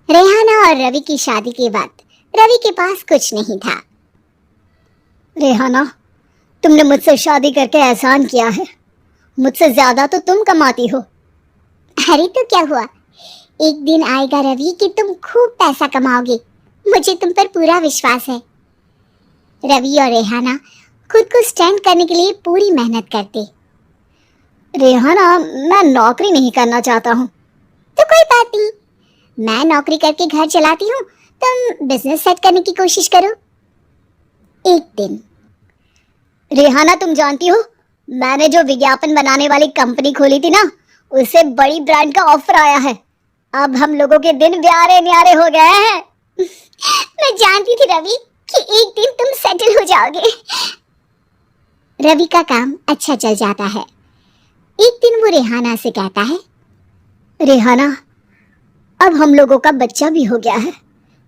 रेहाना और रवि की शादी के बाद रवि के पास कुछ नहीं था। रेहाना, तुमने मुझसे शादी करके एहसान किया है। मुझसे ज्यादा तो तुम कमाती हो। अरे तो क्या हुआ, एक दिन आएगा रवि कि तुम खूब पैसा कमाओगे। मुझे तुम पर पूरा विश्वास है। रवि और रेहाना खुद को स्टैंड करने के लिए पूरी मेहनत करते। रेहाना, मैं नौकरी नहीं करना चाहता हूँ। तो कोई बात नहीं, मैं नौकरी करके घर चलाती हूँ, तुम बिजनेस सेट करने की कोशिश करो। एक दिन। रेहाना, तुम जानती हो, मैंने जो विज्ञापन बनाने वाली कंपनी खोली थी ना, उसे बड़ी ब्रांड का ऑफर आया है। अब हम लोगों के दिन प्यारे न्यारे हो गए हैं। मैं जानती थी रवि कि एक दिन तुम सेटल हो जाओगे। रवि का काम अच्छा चल जाता है। एक दिन वो रेहाना से कहता है, रेहाना, अब हम लोगों का बच्चा भी हो गया है।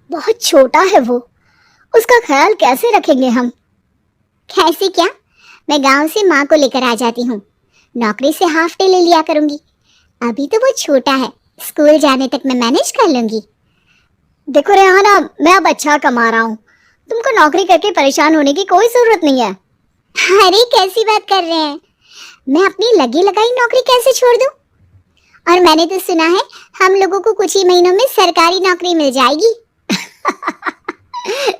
बहुत छोटा है वो, उसका ख्याल कैसे रखेंगे हम? कैसे क्या, मैं गांव से माँ को लेकर आ जाती हूँ। नौकरी से हाफ डे ले लिया करूंगी। अभी तो वो छोटा है, स्कूल जाने तक मैं मैनेज कर लूंगी। देखो रेहाना, मैं अब अच्छा कमा रहा हूँ। तुमको नौकरी करके परेशान होने की कोई जरूरत नहीं है। अरे कैसी बात कर रहे हैं, मैं अपनी लगी लगाई नौकरी कैसे छोड़ दूं? और मैंने तो सुना है हम लोगों को कुछ ही महीनों में सरकारी नौकरी मिल जाएगी।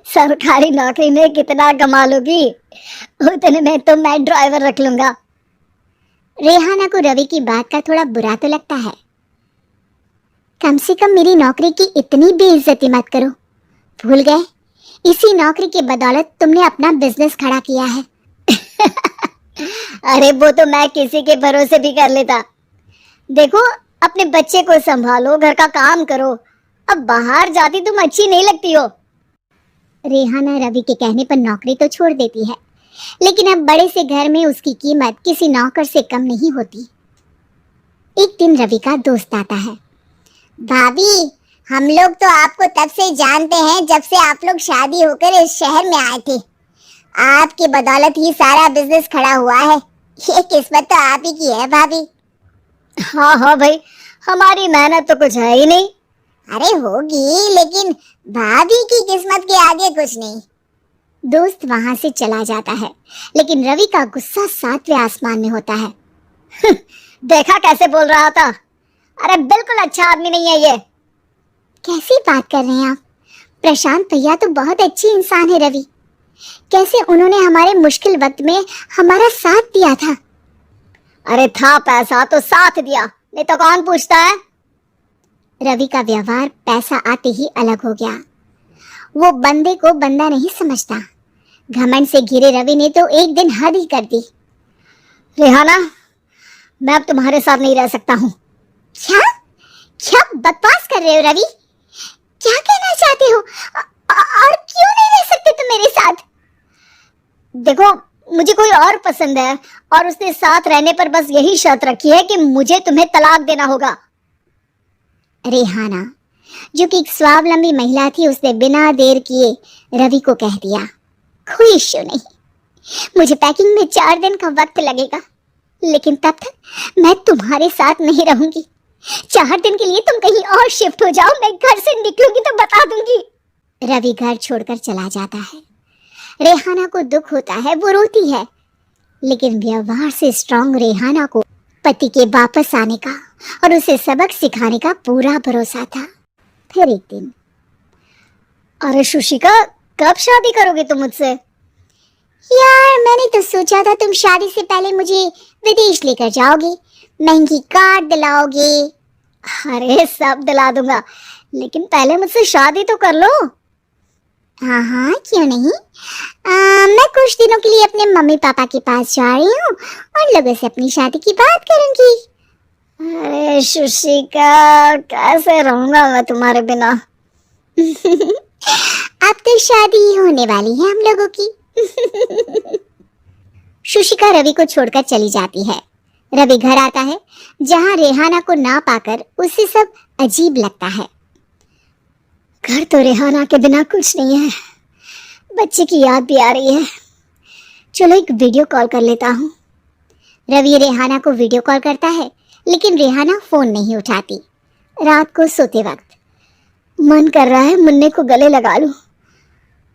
सरकारी नौकरी में कितना कमा लोगी? उतने में तो मैं ड्राइवर रख लूंगा। रेहाना को रवि की बात का थोड़ा बुरा तो लगता है। कम से कम मेरी नौकरी की इतनी बेइज्जती मत करो। भूल गए, इसी नौकरी की बदौलत तुमने अपना बिजनेस खड़ा किया है। अरे वो तो मैं किसी के भरोसे भी कर लेता। देखो, अपने बच्चे को संभालो, घर का काम करो। अब बाहर जाती तुम अच्छी नहीं लगती हो। रेहाना रवि के कहने पर नौकरी तो छोड़ देती है, लेकिन अब बड़े से घर में उसकी कीमत किसी नौकर से कम नहीं होती। एक दिन रवि का दोस्त आता है। भाभी, हम लोग तो आपको तब से जानते हैं जब से आप लोग शादी होकर इस शहर में आए थे। आपकी बदौलत ही सारा बिजनेस खड़ा हुआ है। ये किस्मत तो आप ही की है भाभी। हाँ हाँ भाई, हमारी मेहनत तो कुछ है ही नहीं। अरे होगी, लेकिन भाभी की किस्मत के आगे कुछ नहीं। दोस्त वहां से चला जाता है, लेकिन रवि का गुस्सा 7वें आसमान में होता है। देखा कैसे बोल रहा था? अरे बिल्कुल अच्छा आदमी नहीं है ये। कैसी बात कर रहे हैं आप? प्रशांत भैया तो बहुत अच्छी इंसान है रवि। कैसे उन्होंने हमारे मुश्किल वक्त में हमारा साथ दिया था। अरे था पैसा तो साथ दिया, नहीं तो कौन पूछता है? रवि का व्यवहार पैसा आते ही अलग हो गया। वो बंदे को बंदा नहीं समझता। घमंड से घिरे रवि ने तो एक दिन हद ही कर दी। रेहाना, मैं अब तुम्हारे साथ नहीं रह सकता हूँ। क्या क्या बकवास कर रहे हो रवि? क्या कहना चाहते हो? और क्यों नहीं रह सकते तुम मेरे साथ? देखो, मुझे कोई और पसंद है और उसने साथ रहने पर बस यही शर्त रखी है कि मुझे तुम्हें तलाक देना होगा। रेहाना, जो कि एक स्वावलंबी महिला थी, उसने बिना देर किए रवि को कह दिया, कोई इश्यू नहीं, मुझे पैकिंग में 4 दिन का वक्त लगेगा, लेकिन तब तक मैं तुम्हारे साथ नहीं रहूंगी। 4 दिन के लिए तुम कहीं और शिफ्ट हो जाओ, मैं घर से निकलूंगी तो बता दूंगी। रवि घर छोड़कर चला जाता है। रेहाना को दुख होता है, वो रोती है, लेकिन व्यवहार से स्ट्रांग रेहाना को पति के वापस आने का और उसे सबक सिखाने का पूरा भरोसा था। फिर एक दिन, अरे शुशिका, कब शादी करोगे तुम मुझसे? यार, मैंने तो सोचा था तुम शादी से पहले मुझे विदेश लेकर जाओगे, महंगी कार दिलाओगे। अरे सब दिला दूंगा, लेकिन पहले मुझसे शादी तो कर लो। हाँ हाँ, क्यों नहीं। मैं कुछ दिनों के लिए अपने मम्मी पापा के पास जा रही हूँ, उन लोगों से अपनी शादी की बात करूंगी। अरे शुशिका, कैसे रहूंगा मैं तुम्हारे बिना? अब तो शादी होने वाली है हम लोगों की। शुशिका रवि को छोड़कर चली जाती है। रवि घर आता है, जहाँ रेहाना को ना पाकर उसे सब अजीब लगता है। घर तो रेहाना के बिना कुछ नहीं है, बच्चे की याद भी आ रही है। चलो एक वीडियो कॉल कर लेता हूँ। रवि रेहाना को वीडियो कॉल करता है, लेकिन रेहाना फोन नहीं उठाती। रात को सोते वक्त मन कर रहा है मुन्ने को गले लगा लूं।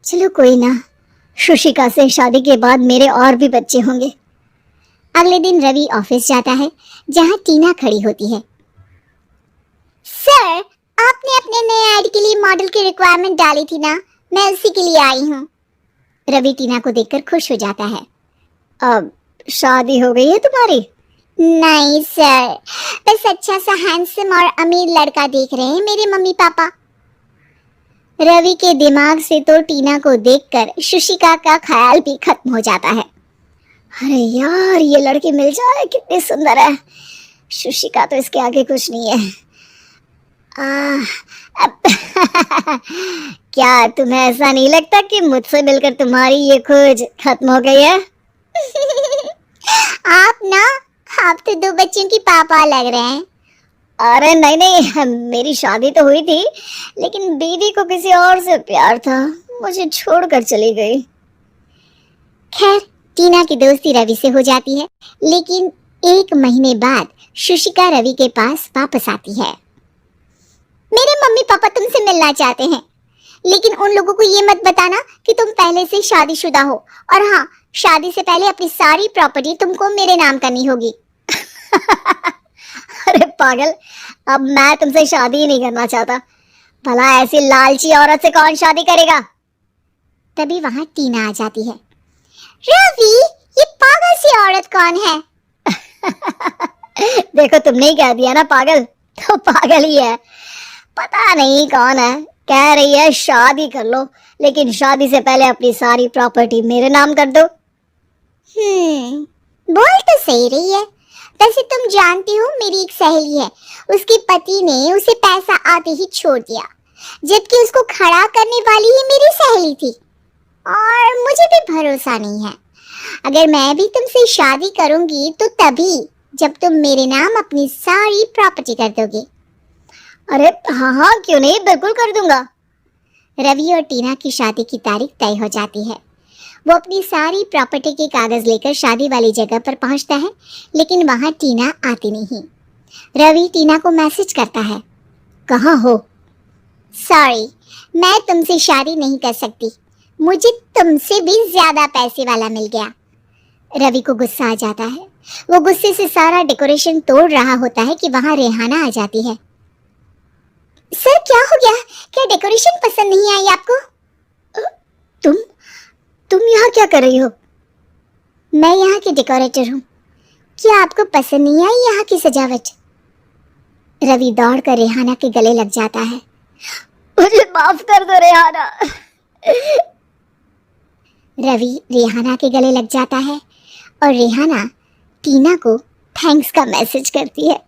चलो कोई ना, शुशिका से शादी के बाद मेरे और भी बच्चे होंगे। अगले दिन रवि ऑफिस जाता है जहां टीना खड़ी होती है। सर, आपने अपने नए ऐड के लिए मॉडल की रिक्वायरमेंट डाली थी ना, मैं उसी के लिए आई हूँ। रवि टीना को देखकर खुश हो जाता है। अब शादी हो गई है तुम्हारी? नहीं सर, बस अच्छा सा हैंडसम और अमीर लड़का देख रहे हैं मेरे मम्मी पापा। रवि के दिमाग से तो टीना को देखकर शुशिका का ख्याल भी खत्म हो जाता है। अरे यार, ये लड़की मिल जाए कितनी सुंदर है। शुशिका तो इसके आगे कुछ नहीं है। क्या तुम्हें ऐसा नहीं लगता कि मुझसे मिलकर तुम्हारी ये खोज खत्म हो गई है? आप तो 2 बच्चों की पापा लग रहे हैं। अरे नहीं नहीं, मेरी शादी तो हुई थी, लेकिन बीवी को किसी और से प्यार था, मुझे छोड़कर चली गई। खैर, टीना की दोस्ती रवि से हो जाती है, लेकिन 1 महीने बाद शुशिका रवि के पास वापस आती है। मेरे मम्मी पापा तुमसे मिलना चाहते हैं, लेकिन उन लोगों को ये मत बताना कि तुम पहले से शादीशुदा हो, और हाँ, शादी से पहले अपनी सारी प्रॉपर्टी तुमको मेरे नाम करनी होगी। अरे पागल, अब मैं तुमसे शादी ही नहीं करना चाहता। भला ऐसी लालची औरत से कौन शादी करेगा? तभी वहां टीना आ जाती है। रवि, ये पागल सी औरत कौन है? देखो, तुमने ही कह दिया ना पागल, तो पागल ही है। पता नहीं कौन है, कह रही है शादी कर लो, लेकिन शादी से पहले अपनी सारी प्रॉपर्टी मेरे नाम कर दो। बोल तो सही रही है। वैसे तुम जानती हो, मेरी एक सहेली है, उसके पति ने उसे पैसा आते ही छोड़ दिया, जबकि उसको खड़ा करने वाली ही मेरी सहेली थी। और मुझे भी भरोसा नहीं है। अगर मैं भी तुमसे शादी करूंगी तो तभी जब तुम मेरे नाम अपनी सारी प्रॉपर्टी कर दोगे। अरे हाँ हाँ, क्यों नहीं, बिल्कुल कर दूंगा। रवि और टीना की शादी की तारीख तय हो जाती है। वो अपनी सारी प्रॉपर्टी के कागज लेकर शादी वाली जगह पर पहुंचता है, लेकिन वहां टीना आती नहीं। रवि टीना को मैसेज करता है, कहाँ हो? सॉरी, मैं तुमसे शादी नहीं कर सकती, मुझे तुमसे भी ज्यादा पैसे वाला मिल गया। रवि को गुस्सा आ जाता है। वो गुस्से से सारा डेकोरेशन तोड़ रहा होता है कि वहां रेहाना आ जाती है। सर, क्या हो गया? क्या डेकोरेशन पसंद नहीं आई आपको? तुम यहाँ क्या कर रही हो? मैं यहाँ की डेकोरेटर हूँ। क्या आपको पसंद नहीं आई यहाँ की सजावट? रवि दौड़कर रेहाना के गले लग जाता है। मुझे माफ कर दो रेहाना। रवि रेहाना के गले लग जाता है और रेहाना टीना को थैंक्स का मैसेज करती है।